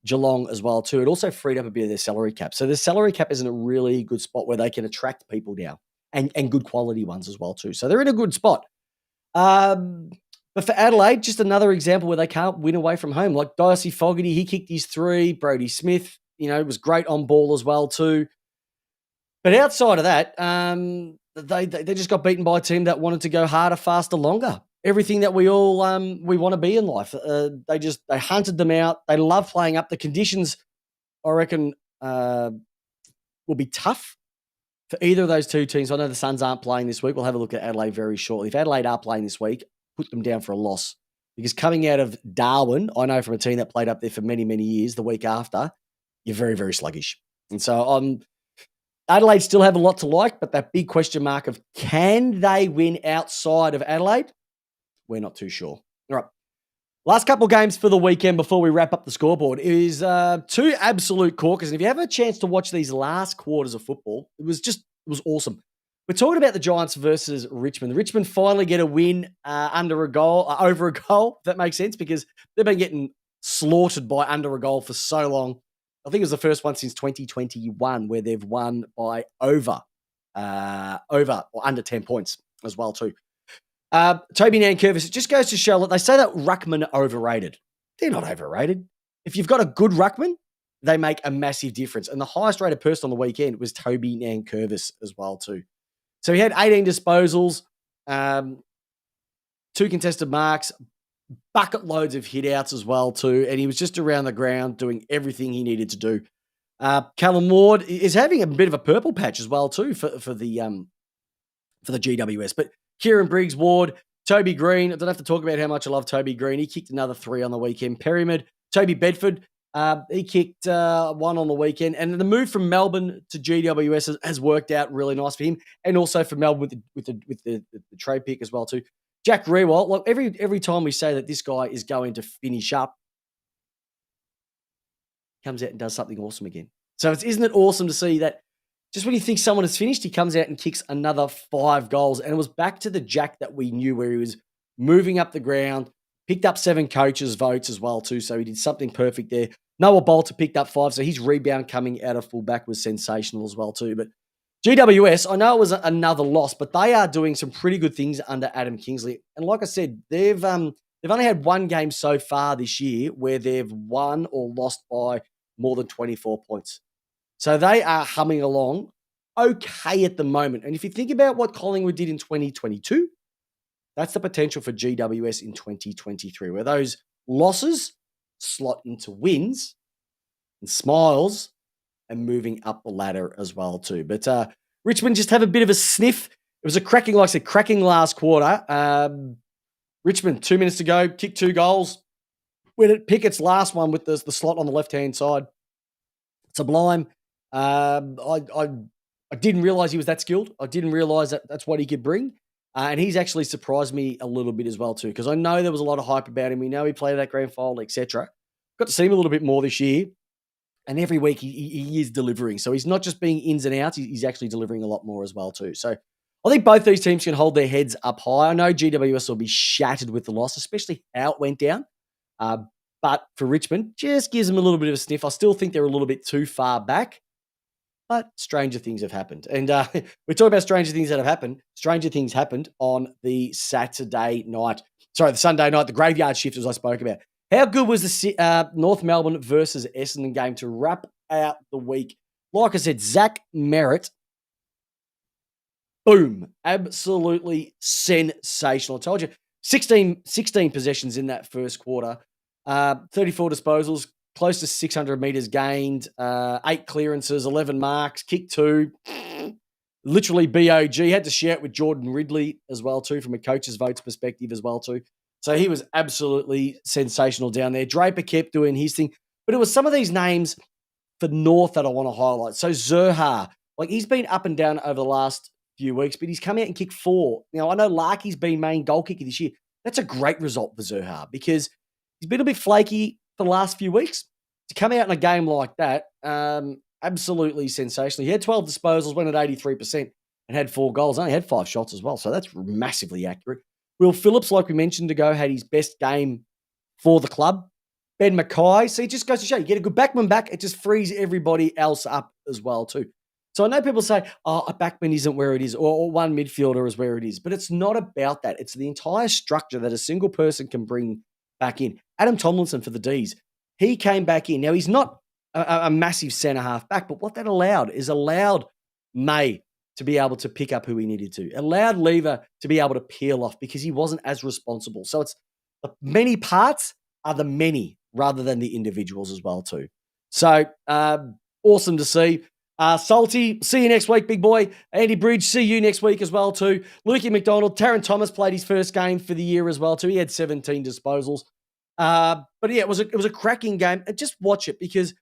Geelong as well too, it also freed up a bit of their salary cap. So the salary cap is in a really good spot where they can attract people now and good quality ones as well too. So they're in a good spot. But for Adelaide, just another example where they can't win away from home. Like Darcy Fogarty, he kicked his 3. Brody Smith, was great on ball as well too. But outside of that, they just got beaten by a team that wanted to go harder, faster, longer. Everything that we all we want to be in life. They hunted them out. They love playing up. The conditions, I reckon, will be tough for either of those 2 teams. I know the Suns aren't playing this week. We'll have a look at Adelaide very shortly. If Adelaide are playing this week, put them down for a loss. Because coming out of Darwin, I know from a team that played up there for many, many years, the week after, you're very, very sluggish. And so Adelaide still have a lot to like, but that big question mark of can they win outside of Adelaide? We're not too sure. All right. Last couple of games for the weekend before we wrap up the scoreboard is 2 absolute corkers. And if you have a chance to watch these last quarters of football, it was awesome. We're talking about the Giants versus Richmond. Richmond finally get a win over a goal, if that makes sense, because they've been getting slaughtered by under a goal for so long. I think it was the first one since 2021 where they've won by over or under 10 points as well too. Toby Nankervis, it just goes to show that they say that ruckmen are overrated. They're not overrated. If you've got a good ruckman, they make a massive difference. And the highest rated person on the weekend was Toby Nankervis as well too. So he had 18 disposals, 2 contested marks, bucket loads of hit outs as well too. And he was just around the ground doing everything he needed to do. Callum Ward is having a bit of a purple patch as well too for the GWS. But Kieran Briggs, Ward, Toby Green, I don't have to talk about how much I love Toby Green. He kicked another 3 on the weekend. Pyramid, Toby Bedford, he kicked 1 on the weekend. And the move from Melbourne to GWS has worked out really nice for him, and also for Melbourne with the trade pick as well too. Jack Rewalt, look, every time we say that this guy is going to finish up, comes out and does something awesome again. So isn't it awesome to see that just when you think someone has finished, he comes out and kicks another 5 goals. And it was back to the Jack that we knew, where he was moving up the ground, picked up 7 coaches' votes as well too. So he did something perfect there. Noah Bolter picked up 5. So his rebound coming out of fullback was sensational as well too. But GWS, I know it was another loss, but they are doing some pretty good things under Adam Kingsley. And like I said, they've only had 1 game so far this year where they've won or lost by more than 24 points. So they are humming along okay at the moment. And if you think about what Collingwood did in 2022, that's the potential for GWS in 2023, where those losses slot into wins and smiles and moving up the ladder as well too. But Richmond just have a bit of a sniff. It was a cracking, like I said, cracking last quarter. Richmond, 2 minutes to go, kicked 2 goals. Pickett's last one with the slot on the left-hand side. Sublime. I didn't realize he was that skilled. I didn't realize that's what he could bring. And he's actually surprised me a little bit as well too, because I know there was a lot of hype about him. We know he played at that grand final, etc. Got to see him a little bit more this year. And every week he is delivering. So he's not just being ins and outs. He's actually delivering a lot more as well too. So I think both these teams can hold their heads up high. I know GWS will be shattered with the loss, especially how it went down. But for Richmond, just gives them a little bit of a sniff. I still think they're a little bit too far back, but stranger things have happened. And we're talking about stranger things that have happened. Stranger things happened on the Sunday night, the graveyard shift, as I spoke about. How good was the North Melbourne versus Essendon game to wrap out the week? Like I said, Zach Merritt, boom, absolutely sensational. I told you, 16 possessions in that first quarter. 34 disposals, close to 600 metres gained, 8 clearances, 11 marks, kicked 2. Literally BOG. Had to share it with Jordan Ridley as well too, from a coach's votes perspective as well too. So he was absolutely sensational down there. Draper kept doing his thing. But it was some of these names for North that I want to highlight. So Zurhaar, like he's been up and down over the last few weeks, but he's come out and kicked 4. Now, I know Larky's been main goal kicker this year. That's a great result for Zurhaar because he's been a bit flaky for the last few weeks. To come out in a game like that, absolutely sensational. He had 12 disposals, went at 83% and had 4 goals. Only had 5 shots as well, so that's massively accurate. Will Phillips, like we mentioned ago, had his best game for the club. Ben Mackay, see, it just goes to show you get a good backman back, it just frees everybody else up as well too. So I know people say, a backman isn't where it is, or one midfielder is where it is, but it's not about that. It's the entire structure that a single person can bring back in. Adam Tomlinson for the Ds, he came back in. Now, he's not a massive centre-half back, but what that allowed May to be able to pick up who he needed to. Allowed Lever to be able to peel off because he wasn't as responsible. So it's the many parts are the many rather than the individuals as well too. So awesome to see. Salty, see you next week, big boy. Andy Bridge, see you next week as well too. Lukey McDonald, Taron Thomas played his first game for the year as well too. He had 17 disposals. But yeah, it was a cracking game. And just watch it because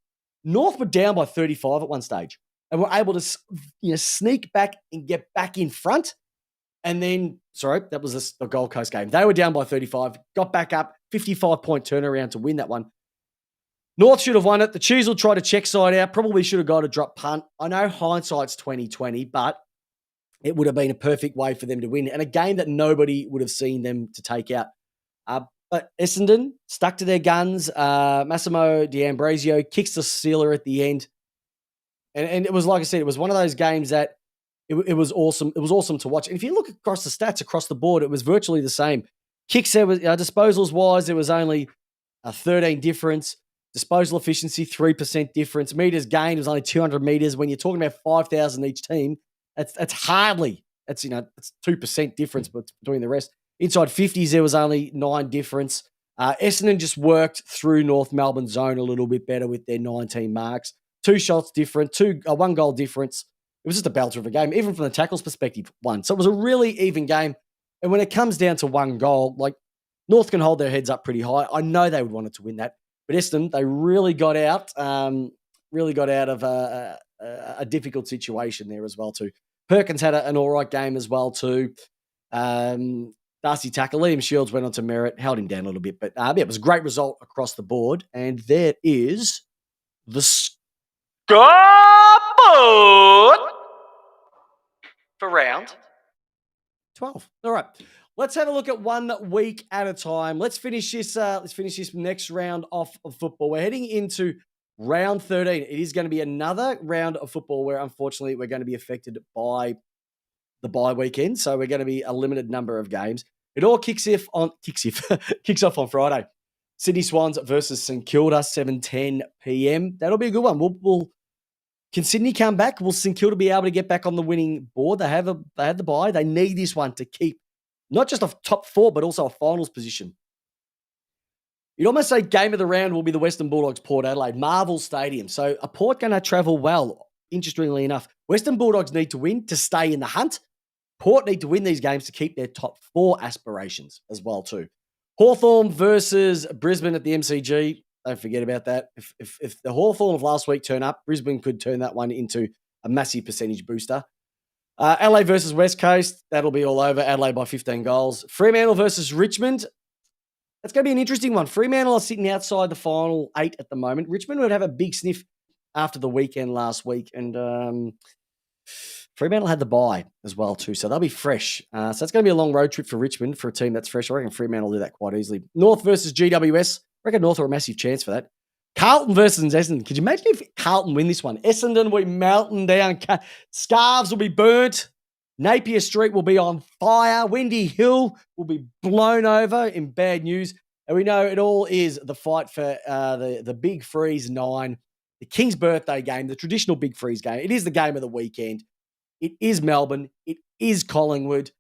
North were down by 35 at one stage and were able to sneak back and get back in front. And then, that was the Gold Coast game. They were down by 35, got back up, 55-point turnaround to win that one. North should have won it. The Cheese will try to check side out. Probably should have got a drop punt. I know hindsight's 2020, but it would have been a perfect way for them to win. And a game that nobody would have seen them to take out. But Essendon stuck to their guns. Massimo D'Ambrosio kicks the sealer at the end. And it was, like I said, it was one of those games that it was awesome. It was awesome to watch. And if you look across the stats across the board, it was virtually the same. Kicks, disposals-wise, there was only a 13 difference. Disposal efficiency, 3% difference. Meters gained was only 200 meters. When you're talking about 5,000 each team, that's hardly, it's 2% difference between the rest. Inside 50s, there was only 9 difference. Essendon just worked through North Melbourne zone a little bit better with their 19 marks. 2 shots different, 1 goal difference. It was just a belter of a game, even from the tackles perspective, one. So it was a really even game. And when it comes down to one goal, like North can hold their heads up pretty high. I know they would want it to win that. But Essendon, they really got out of a difficult situation there as well too. Perkins had an all right game as well too. Darcy Tucker, Liam Shields went on to merit, held him down a little bit. But yeah, it was a great result across the board. And there is the scoreboard for round 12. All right. Let's have a look at 1 week at a time. Let's finish this next round off of football. We're heading into round 13. It is going to be another round of football where, unfortunately, we're going to be affected by the bye weekend. So we're going to be a limited number of games. It all kicks off on Friday. Sydney Swans versus St Kilda, 7:10 p.m. That'll be a good one. Can Sydney come back? Will St Kilda be able to get back on the winning board? They had the bye. They need this one to keep not just a top 4, but also a finals position. You'd almost say game of the round will be the Western Bulldogs Port Adelaide, Marvel Stadium. So a Port going to travel well, interestingly enough. Western Bulldogs need to win to stay in the hunt. Port need to win these games to keep their top 4 aspirations as well too. Hawthorn versus Brisbane at the MCG. Don't forget about that. If the Hawthorn of last week turn up, Brisbane could turn that one into a massive percentage booster. Adelaide versus West Coast, that'll be all over. Adelaide by 15 goals. Fremantle versus Richmond. That's going to be an interesting one. Fremantle are sitting outside the final 8 at the moment. Richmond would have a big sniff after the weekend last week. And Fremantle had the bye as well too. So they'll be fresh. So it's going to be a long road trip for Richmond for a team that's fresh. I reckon Fremantle will do that quite easily. North versus GWS. I reckon North are a massive chance for that. Carlton versus Essendon. Could you imagine if Carlton win this one? Essendon will be melting down. Scarves will be burnt. Napier Street will be on fire. Windy Hill will be blown over in bad news. And we know it all is the fight for the Big Freeze 9, the King's birthday game, the traditional Big Freeze game. It is the game of the weekend. It is Melbourne. It is Collingwood.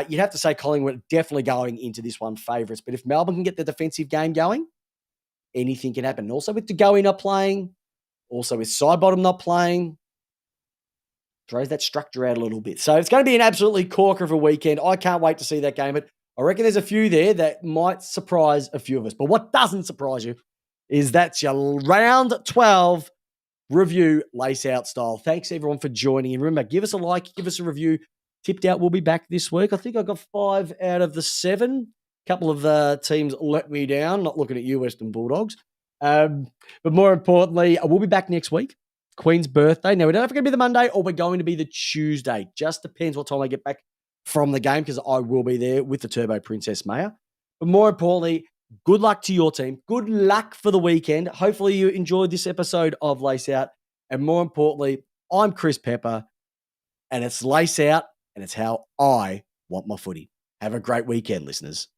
You'd have to say Collingwood definitely going into this one favourites. But if Melbourne can get the defensive game going, anything can happen. Also with DeGoey not playing, also with Sidebottom not playing, throws that structure out a little bit. So it's going to be an absolutely corker of a weekend. I can't wait to see that game. But I reckon there's a few there that might surprise a few of us. But what doesn't surprise you is that's your round 12 review, lace out style. Thanks everyone for joining. And remember, give us a like, give us a review. Tipped out, we'll be back this week. I think I got 5 out of the 7. Couple of teams let me down. Not looking at you, Western Bulldogs. But more importantly, we'll be back next week. Queen's birthday. Now, we don't know if it's going to be the Monday or we're going to be the Tuesday. Just depends what time I get back from the game because I will be there with the Turbo Princess Maya. But more importantly, good luck to your team. Good luck for the weekend. Hopefully you enjoyed this episode of Lace Out. And more importantly, I'm Chris Pepper and it's Lace Out and it's how I want my footy. Have a great weekend, listeners.